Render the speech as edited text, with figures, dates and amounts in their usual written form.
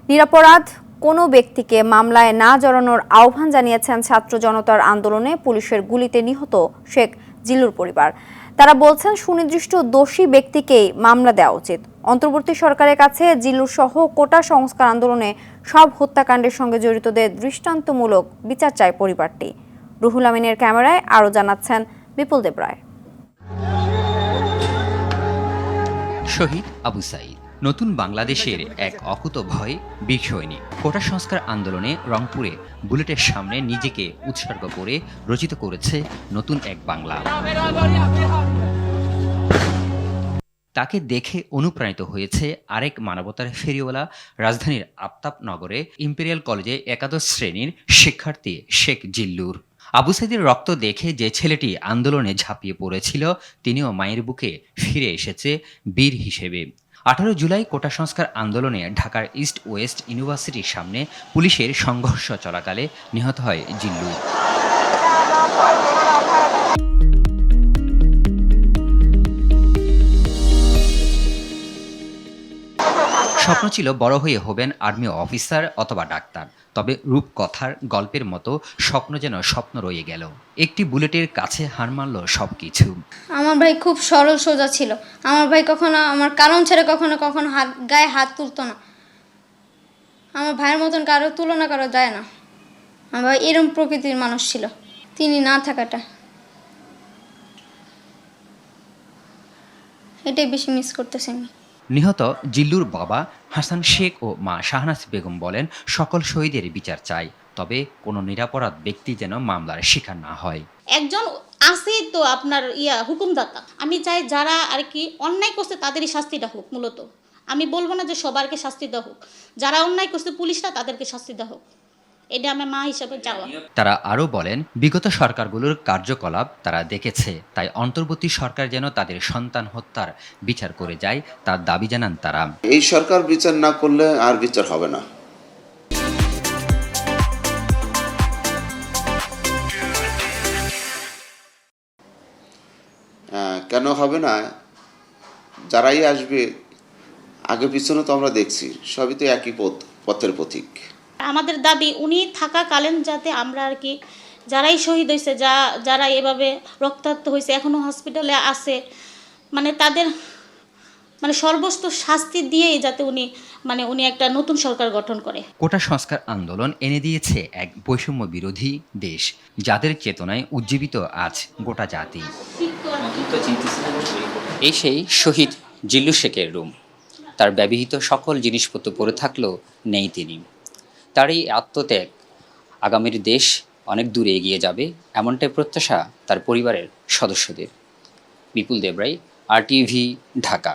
নিরপরাধ কোনো ব্যক্তিকে মামলায় না জড়ানোর আহ্বান জানিয়েছেন ছাত্র জনতার আন্দোলনে পুলিশের গুলিতে নিহত শেখ জিল্লুর পরিবার। তারা বলছেন, সুনির্দিষ্ট দোষী ব্যক্তিকেই মামলা দেওয়া উচিত। অন্তর্বর্তী সরকারের কাছে জিল্লুর সহ কোটা সংস্কার আন্দোলনে সব হত্যাকাণ্ডের সঙ্গে জড়িতদের দৃষ্টান্তমূলক বিচার চায় পরিবারটি। রুহুল আমিনের ক্যামেরায় আরও জানাচ্ছেন বিপুল দেবরায়। শহীদ আবু সাঈদ নতুন বাংলাদেশের এক অকুতোভয় বীর সৈনিক। কোটা সংস্কার আন্দোলনে রংপুরে বুলেটের সামনে নিজেকে উৎসর্গ করে রচিত করেছে নতুন এক বাংলা। তাকে দেখে অনুপ্রাণিত হয়েছে আরেক মানবতার ফেরিওয়ালা রাজধানীর আফতাবনগরে ইম্পেরিয়াল কলেজে একাদশ শ্রেণীর শিক্ষার্থী শেখ জিল্লুর। আবু সাঈদের রক্ত দেখে যে ছেলেটি আন্দোলনে ঝাঁপিয়ে পড়েছিল, তিনিও মায়ের বুকে ফিরে এসেছে বীর হিসেবে। 18 জুলাই কোটা সংস্কার আন্দোলনে ঢাকার ইস্ট ওয়েস্ট ইউনিভার্সিটির সামনে পুলিশের সংঘর্ষ চলাকালে নিহত হয় জিল্লু। স্বপ্ন ছিল বড় হয়ে হবেন আর্মি অফিসার অথবা ডাক্তার, তবে রূপকথার গল্পের মতো স্বপ্ন যেন স্বপ্ন রয়ে গেল। একটি বুলেটের কাছে হার মানল সবকিছু। আমার ভাই খুব সরল সোজা ছিল। আমার ভাই কখনো আমার কারণ ছেড়ে কখনো গায়ে হাত তুলতো না। আমার ভাইয়ের মতন কারো তুলনা করা যায় না। আমার ভাই এরম প্রকৃতির মানুষ ছিল। তিনি না থাকাটা, এটাই বেশি মিস করতেছি আমি। নিহত জিল্লুর বাবা হাসান শেখ ও মা শাহনাজ বেগম বলেন, সকল শহীদের বিচার চাই, তবে কোনো নিরপরাধ ব্যক্তি যেন মামলার শিকার না হয়। একজন আছে তো আপনার হুকুমদাতা, আমি চাই যারা আর কি অন্যায় করছে তাদেরই শাস্তিটা হোক। মূলত আমি বলবো না যে সবারকে শাস্তি দেওয়া হোক, যারা অন্যায় করছে পুলিশরা তাদেরকে শাস্তি দেওয়া হোক, এটা আমার মা হিসাবে চাওয়া। তারা আরও বলেন, বিগত সরকারগুলোর কার্যকলাপ তারা দেখেছে, তাই অন্তর্বর্তী সরকার যেন তাদের সন্তান হত্যার বিচার করে যায়, তার দাবি জানান তারা। এই সরকার বিচার না করলে আর বিচার হবে না। কেন হবে না? যারাই আসবে, আগে পিছনে তো আমরা দেখছি, সবই তো একই পথের পথিক। আমাদের দাবি উনি থাকাকালীন যাতে আমরা আর কি যারাই শহীদ হয়েছে, যারা এভাবে রক্তাক্ত হয়েছে এখনো হসপিটালে আছে, মানে তাদের মানে সর্বোচ্চ শাস্তি দিয়েই যাতে উনি একটা নতুন সরকার গঠন করে। কোটা সংস্কার আন্দোলন এনে দিয়েছে এক বৈষম্য বিরোধী দেশ, যাদের চেতনায় উজ্জীবিত আজ গোটা জাতি। এই সেই শহীদ জিল্লু শেখের রুম। তার ব্যবহৃত সকল জিনিসপত্র পড়ে থাকলেও নেই তিনি। তার এই আত্মত্যাগ আগামীর দেশ অনেক দূরে এগিয়ে যাবে, এমনটাই প্রত্যাশা তার পরিবারের সদস্যদের। বিপুল দেবরায়, RTV, ঢাকা।